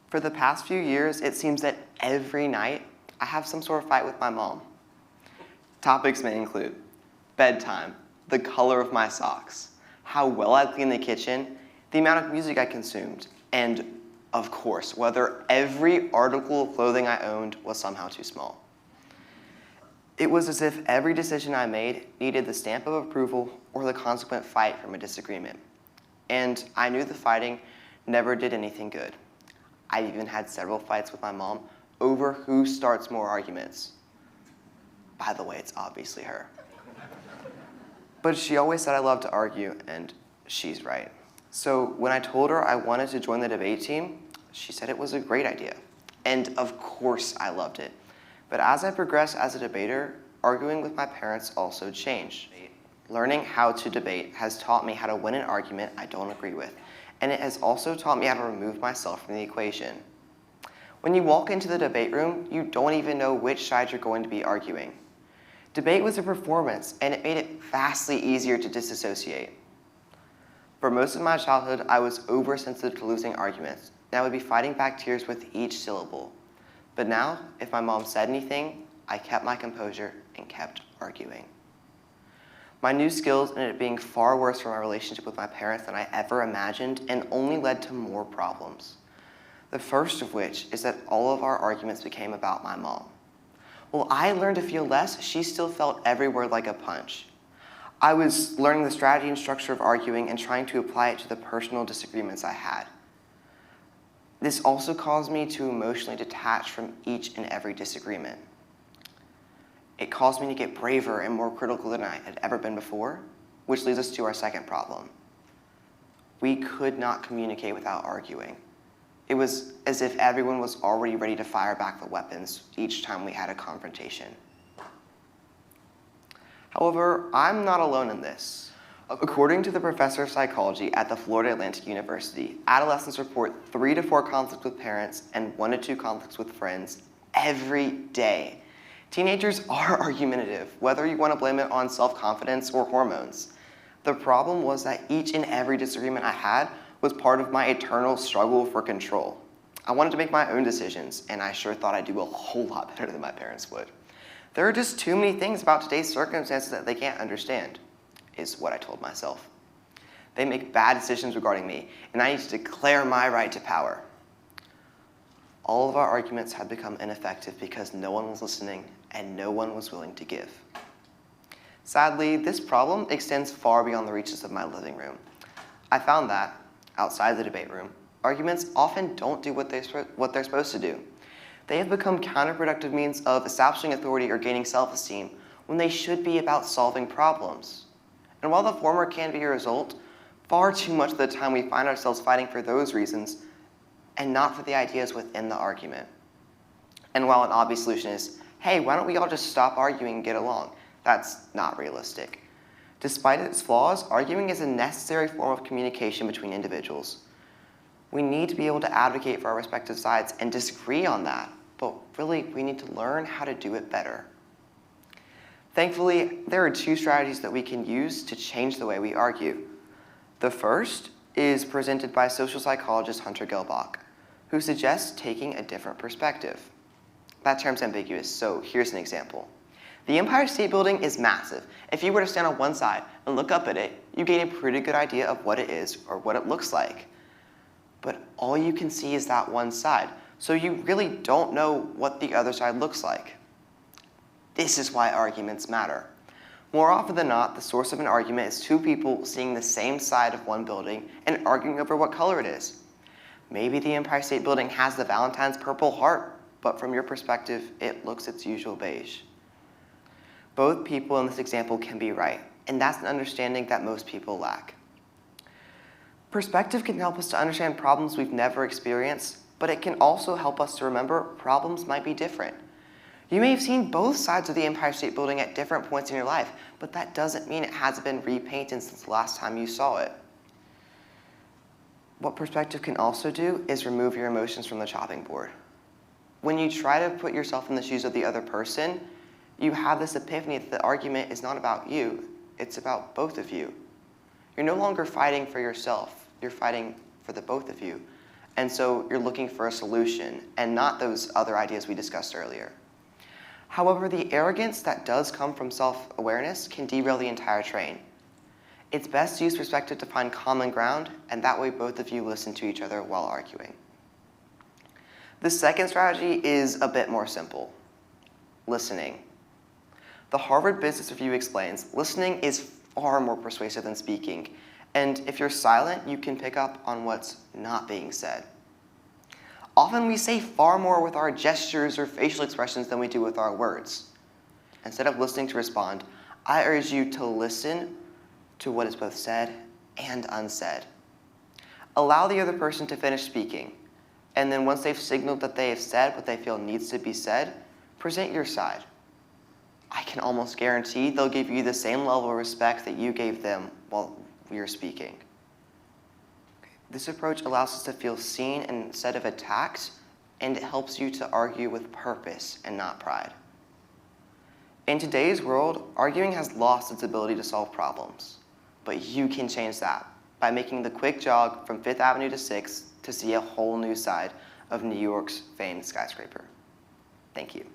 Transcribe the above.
For the past few years, it seems that every night I have some sort of fight with my mom. Topics may include bedtime, the color of my socks, how well I clean the kitchen, the amount of music I consumed, and, of course, whether every article of clothing I owned was somehow too small. It was as if every decision I made needed the stamp of approval or the consequent fight from a disagreement. And I knew the fighting never did anything good. I even had several fights with my mom over who starts more arguments. By the way, it's obviously her. But she always said I love to argue, and she's right. So when I told her I wanted to join the debate team, she said it was a great idea. And of course I loved it. But as I progressed as a debater, arguing with my parents also changed. Learning how to debate has taught me how to win an argument I don't agree with, and it has also taught me how to remove myself from the equation. When you walk into the debate room, you don't even know which side you're going to be arguing. Debate was a performance, and it made it vastly easier to disassociate. For most of my childhood, I was oversensitive to losing arguments, and I would be fighting back tears with each syllable. But now, if my mom said anything, I kept my composure and kept arguing. My new skills ended up being far worse for my relationship with my parents than I ever imagined, and only led to more problems. The first of which is that all of our arguments became about my mom. While I learned to feel less, she still felt every word like a punch. I was learning the strategy and structure of arguing and trying to apply it to the personal disagreements I had. This also caused me to emotionally detach from each and every disagreement. It caused me to get braver and more critical than I had ever been before, which leads us to our second problem. We could not communicate without arguing. It was as if everyone was already ready to fire back the weapons each time we had a confrontation. However, I'm not alone in this. According to the professor of psychology at the Florida Atlantic University, adolescents report 3 to 4 conflicts with parents and 1 to 2 conflicts with friends every day. Teenagers are argumentative, whether you want to blame it on self-confidence or hormones. The problem was that each and every disagreement I had was part of my eternal struggle for control. I wanted to make my own decisions, and I sure thought I'd do a whole lot better than my parents would. There are just too many things about today's circumstances that they can't understand, is what I told myself. They make bad decisions regarding me, and I need to declare my right to power. All of our arguments had become ineffective because no one was listening and no one was willing to give. Sadly, this problem extends far beyond the reaches of my living room. I found that, outside the debate room, arguments often don't do what they're supposed to do. They have become counterproductive means of establishing authority or gaining self-esteem when they should be about solving problems. And while the former can be a result, far too much of the time we find ourselves fighting for those reasons and not for the ideas within the argument. And while an obvious solution is, hey, why don't we all just stop arguing and get along? That's not realistic. Despite its flaws, arguing is a necessary form of communication between individuals. We need to be able to advocate for our respective sides and disagree on that, but really we need to learn how to do it better. Thankfully, there are 2 strategies that we can use to change the way we argue. The first is presented by social psychologist Hunter Gelbach, who suggests taking a different perspective. That term's ambiguous, so here's an example. The Empire State Building is massive. If you were to stand on one side and look up at it, you gain a pretty good idea of what it is or what it looks like. But all you can see is that one side, so you really don't know what the other side looks like. This is why arguments matter. More often than not, the source of an argument is 2 people seeing the same side of one building and arguing over what color it is. Maybe the Empire State Building has the Valentine's purple heart, but from your perspective, it looks its usual beige. Both people in this example can be right, and that's an understanding that most people lack. Perspective can help us to understand problems we've never experienced, but it can also help us to remember problems might be different. You may have seen both sides of the Empire State Building at different points in your life, but that doesn't mean it hasn't been repainted since the last time you saw it. What perspective can also do is remove your emotions from the chopping board. When you try to put yourself in the shoes of the other person, you have this epiphany that the argument is not about you, it's about both of you. You're no longer fighting for yourself, you're fighting for the both of you. and so you're looking for a solution and not those other ideas we discussed earlier. However, the arrogance that does come from self-awareness can derail the entire train. It's best to use perspective to find common ground, and that way both of you listen to each other while arguing. The second strategy is a bit more simple: listening. The Harvard Business Review explains listening is far more persuasive than speaking, and if you're silent, you can pick up on what's not being said. Often we say far more with our gestures or facial expressions than we do with our words. Instead of listening to respond, I urge you to listen to what is both said and unsaid. Allow the other person to finish speaking, and then once they've signaled that they have said what they feel needs to be said, present your side. I can almost guarantee they'll give you the same level of respect that you gave them while we were speaking. This approach allows us to feel seen instead of attacked, and it helps you to argue with purpose and not pride. In today's world, arguing has lost its ability to solve problems, but you can change that by making the quick jog from 5th Avenue to 6th to see a whole new side of New York's famed skyscraper. Thank you.